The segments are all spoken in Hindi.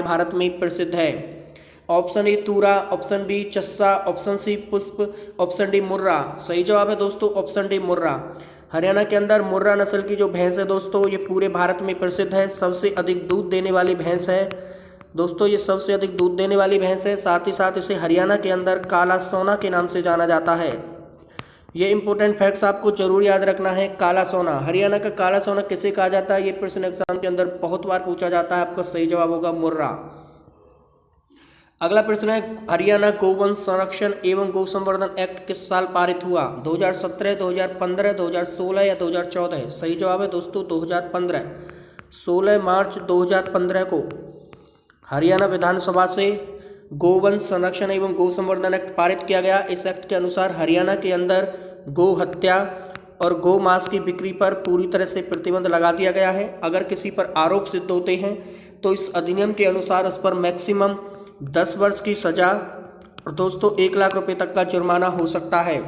भारत में प्रसिद्ध है? ऑप्शन ए तूरा, ऑप्शन बी चस्सा, ऑप्शन सी पुष्प, ऑप्शन डी मुर्रा। सही जवाब है दोस्तों ऑप्शन डी मुर्रा। हरियाणा के अंदर मुर्रा नस्ल की जो भैंस है दोस्तों ये पूरे भारत में प्रसिद्ध है, सबसे अधिक दूध देने वाली भैंस है दोस्तों, ये सबसे अधिक दूध देने वाली भैंस है। साथ ही साथ इसे हरियाणा के अंदर काला सोना के नाम से जाना जाता है। ये इंपॉर्टेंट फैक्ट्स आपको जरूर याद रखना है। काला सोना, हरियाणा का काला सोना किसे कहा जाता है? ये प्रश्न एग्जाम के अंदर बहुत बार पूछा जाता है। आपका सही जवाब होगा मुर्रा। अगला प्रश्न है हरियाणा गौवंश संरक्षण एवं गौ संवर्धन एक्ट किस साल पारित हुआ? 2017, 2015, 2016 या 2014? सही जवाब है दोस्तों 2015। 16 मार्च 2015 को हरियाणा विधानसभा से गौवंश संरक्षण एवं गौ संवर्धन एक्ट पारित किया गया। इस एक्ट के अनुसार हरियाणा के अंदर गौ हत्या और गौ मांस की बिक्री पर पूरी तरह से प्रतिबंध लगा दिया गया है। अगर किसी पर आरोप सिद्ध होते हैं तो इस अधिनियम के अनुसार उस पर मैक्सिमम 10 वर्ष की सजा और दोस्तों 1 लाख रुपए तक का जुर्माना हो सकता है।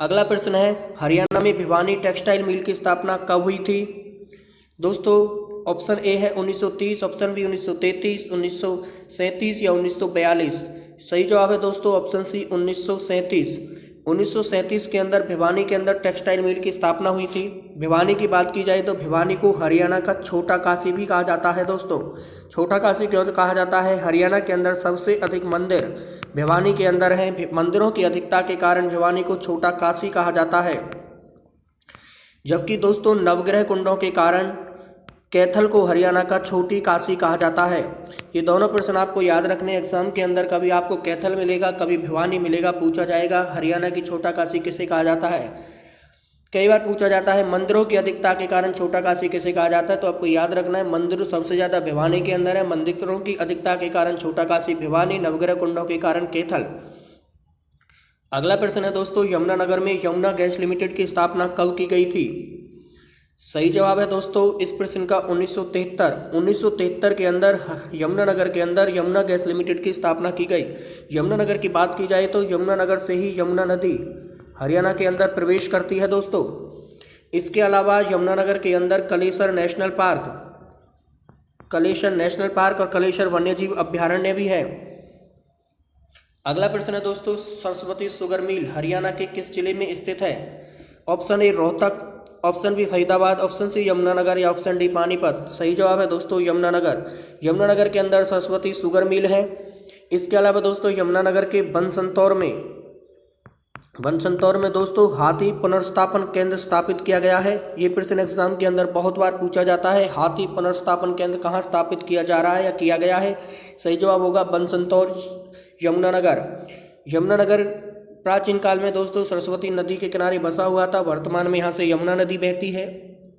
अगला प्रश्न है हरियाणा में भिवानी टेक्सटाइल मिल की स्थापना कब हुई थी? दोस्तों ऑप्शन ए है 1930, ऑप्शन बी 1933, 1937 या 1942? सही जवाब है दोस्तों ऑप्शन सी 1937। 1937 के अंदर भिवानी के अंदर टेक्सटाइल मिल की स्थापना हुई थी। भिवानी की बात की जाए तो भिवानी को हरियाणा का छोटा काशी भी कहा जाता है दोस्तों। छोटा काशी क्यों कहा जाता है? हरियाणा के अंदर सबसे अधिक मंदिर भिवानी के अंदर हैं। मंदिरों की अधिकता के कारण भिवानी को छोटा काशी कहा जाता है। जबकि दोस्तों नवग्रह कुंडों के कारण कैथल को हरियाणा का छोटी काशी कहा जाता है। ये दोनों प्रश्न आपको याद रखने एग्जाम के अंदर, कभी आपको कैथल मिलेगा, कभी भिवानी मिलेगा, पूछा जाएगा हरियाणा की छोटा काशी किसे कहा जाता है। कई बार पूछा जाता है मंदिरों की अधिकता के कारण छोटा काशी किसे कहा जाता है, तो आपको याद रखना है मंदिर सबसे ज़्यादा भिवानी के अंदर है। मंदिरों की अधिकता के कारण छोटा काशी भिवानी, नवग्रह कुंडों के कारण कैथल। अगला प्रश्न है दोस्तों यमुनानगर में यमुना गैस लिमिटेड की स्थापना कब की गई थी? सही जवाब है दोस्तों इस प्रश्न का 1973 के अंदर यमुनानगर के अंदर यमुना गैस लिमिटेड की स्थापना की गई। यमुनानगर की बात की जाए तो यमुनानगर से ही यमुना नदी हरियाणा के अंदर प्रवेश करती है दोस्तों। इसके अलावा यमुनानगर के अंदर कलेसर नेशनल पार्क और कलेसर वन्यजीव अभ्यारण्य भी है। अगला प्रश्न है दोस्तों सरस्वती शुगर मिल हरियाणा के किस जिले में स्थित है? Option A Rohtak, option B Faridabad, option C Yamunanagar या ऑप्शन डी पानीपत? सही जवाब है दोस्तों यमुनानगर। यमुनानगर के अंदर सरस्वती शुगर मिल है। इसके अलावा दोस्तों यमुनानगर के बनसंतौर में दोस्तों हाथी पुनर्स्थापन केंद्र स्थापित किया गया है। ये प्रश्न एग्जाम के अंदर बहुत बार पूछा जाता है, हाथी पुनर्स्थापन केंद्र कहाँ स्थापित किया जा रहा है या किया गया है? सही जवाब होगा बनसंतौर यमुनानगर। यमुनानगर प्राचीन काल में दोस्तों सरस्वती नदी के किनारे बसा हुआ था। वर्तमान में यहाँ से यमुना नदी बहती है।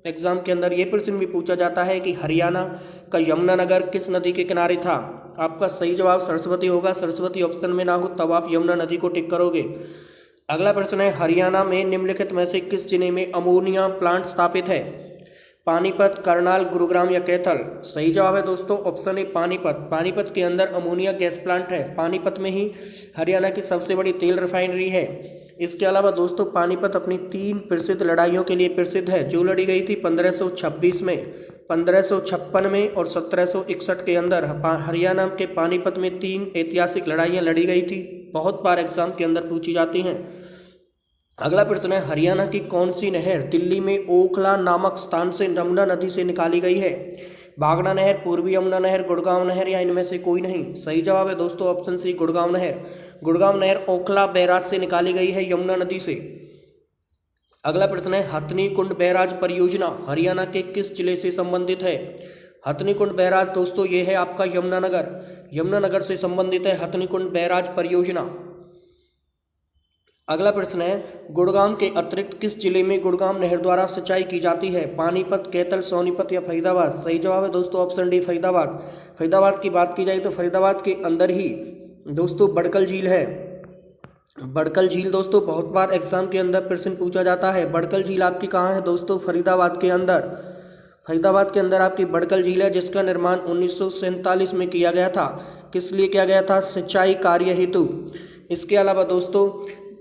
एग्जाम के अंदर ये प्रश्न भी पूछा जाता है कि हरियाणा का यमुनानगर किस नदी के किनारे था? आपका सही जवाब सरस्वती होगा। सरस्वती ऑप्शन में ना हो तब आप यमुना नदी को टिक करोगे। अगला प्रश्न है हरियाणा में निम्नलिखित में से किस जिले में अमोनिया प्लांट स्थापित है? पानीपत, करनाल, गुरुग्राम या कैथल? सही जवाब है दोस्तों ऑप्शन ए पानीपत। पानीपत के अंदर अमोनिया गैस प्लांट है। पानीपत में ही हरियाणा की सबसे बड़ी तेल रिफाइनरी है। इसके अलावा दोस्तों पानीपत अपनी 3 प्रसिद्ध लड़ाइयों के लिए प्रसिद्ध है जो लड़ी गई थी 1526 में, 1556 में और 1761 के अंदर। हरियाणा के पानीपत में 3 ऐतिहासिक लड़ाइयाँ लड़ी गई थी, बहुत बार एग्जाम के अंदर पूछी जाती हैं। अगला प्रश्न है हरियाणा की कौन सी नहर दिल्ली में ओखला नामक स्थान से यमुना नदी से निकाली गई है? भागना नहर, पूर्वी यमुना नहर, गुड़गांव नहर या इनमें से कोई नहीं? सही जवाब है दोस्तों ऑप्शन सी गुड़गांव नहर। गुड़गांव नहर ओखला बैराज से निकाली गई है यमुना नदी से। अगला प्रश्न है हथनी कुंड बैराज परियोजना हरियाणा के किस जिले से संबंधित है? हथनी कुंड बैराज दोस्तों ये है आपका यमुनानगर से संबंधित है हथनी कुंड बैराज परियोजना। अगला प्रश्न है गुड़गांव के अतिरिक्त किस जिले में गुड़गांव नहर द्वारा सिंचाई की जाती है? पानीपत, कैथल, सोनीपत या फरीदाबाद? सही जवाब है दोस्तों ऑप्शन डी फरीदाबाद। फरीदाबाद की बात की जाए तो फरीदाबाद के अंदर ही दोस्तों बड़कल झील है। बड़कल झील दोस्तों बहुत बार एग्जाम के अंदर प्रश्न पूछा जाता है। बड़कल झील आपकी कहाँ है दोस्तों? फरीदाबाद के अंदर। फरीदाबाद के अंदर आपकी बड़कल झील है जिसका निर्माण 1947 में किया गया था। किस लिए किया गया था? सिंचाई कार्य हेतु। इसके अलावा दोस्तों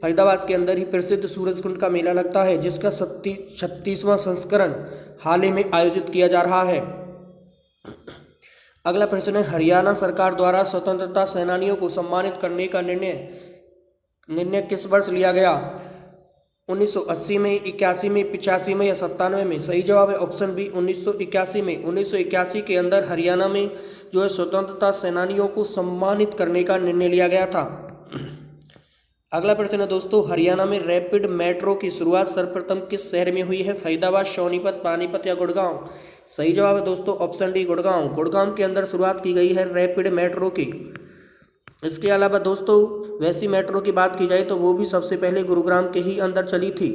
फरीदाबाद के अंदर ही प्रसिद्ध सूरजकुंड का मेला लगता है जिसका 36वां संस्करण हाल ही में आयोजित किया जा रहा है। अगला प्रश्न है, हरियाणा सरकार द्वारा स्वतंत्रता सेनानियों को सम्मानित करने का निर्णय किस वर्ष लिया गया? 1980 में, 81 में, 85 में या 97 में? सही जवाब है ऑप्शन बी 1981 में। 1981 के अंदर हरियाणा में जो है स्वतंत्रता सेनानियों को सम्मानित करने का निर्णय लिया गया था। अगला प्रश्न है दोस्तों, हरियाणा में रैपिड मेट्रो की शुरुआत सर्वप्रथम किस शहर में हुई है? फरीदाबाद, सोनीपत, पानीपत या गुड़गांव? सही जवाब है दोस्तों ऑप्शन डी गुड़गांव। गुड़गांव के अंदर शुरुआत की गई है रैपिड मेट्रो की। इसके अलावा दोस्तों वैसी मेट्रो की बात की जाए तो वो भी सबसे पहले गुरुग्राम के ही अंदर चली थी।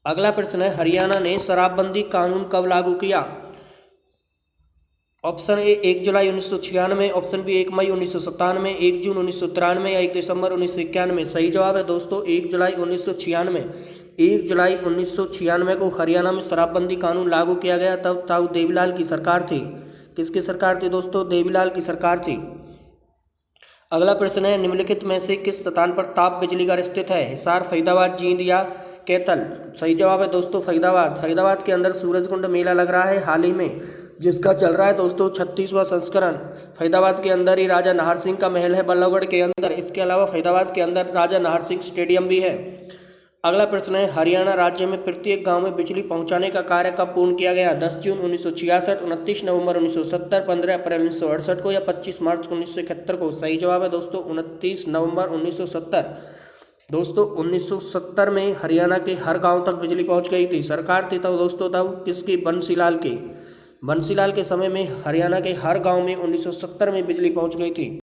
अगला प्रश्न है, हरियाणा ने शराबबंदी कानून कब लागू किया? ऑप्शन ए 1 जुलाई 1996, ऑप्शन बी 1 मई 1997, 1 जून 1993 या 1 दिसंबर 1991? सही जवाब है दोस्तों 1 जुलाई 1996। 1 जुलाई 1996 को हरियाणा में शराबबंदी कानून लागू किया गया। तब ताऊ देवीलाल की सरकार थी। किसकी सरकार थी दोस्तों? देवीलाल की सरकार थी। अगला प्रश्न है, निम्नलिखित में से किस स्थान पर ताप बिजली घर स्थित है? हिसार, फरीदाबाद, जींद या कैथल? सही जवाब है दोस्तों फरीदाबाद। फरीदाबाद के अंदर सूरजकुंड मेला लग रहा है हाल ही में, जिसका चल रहा है दोस्तों 36वां संस्करण। फरीदाबाद के अंदर ही राजा नाहर सिंह का महल है बल्लभगढ़ के अंदर। इसके अलावा फरीदाबाद के अंदर राजा नाहर सिंह स्टेडियम भी है। अगला प्रश्न है, हरियाणा राज्य में प्रत्येक गांव में बिजली पहुंचाने का कार्य कब पूर्ण किया गया? 10 जून 1966, 29 नवंबर 1970, 15 अप्रैल 1968 को या 25 मार्च 1971 को? सही जवाब है दोस्तों 29 नवंबर 1970। दोस्तों 1970 में हरियाणा के हर गांव तक बिजली पहुंच गई थी। सरकार थी तब दोस्तों तब किसकी? बंसीलाल की। बंसीलाल के समय में हरियाणा के हर गांव में 1970 में बिजली पहुंच गई थी।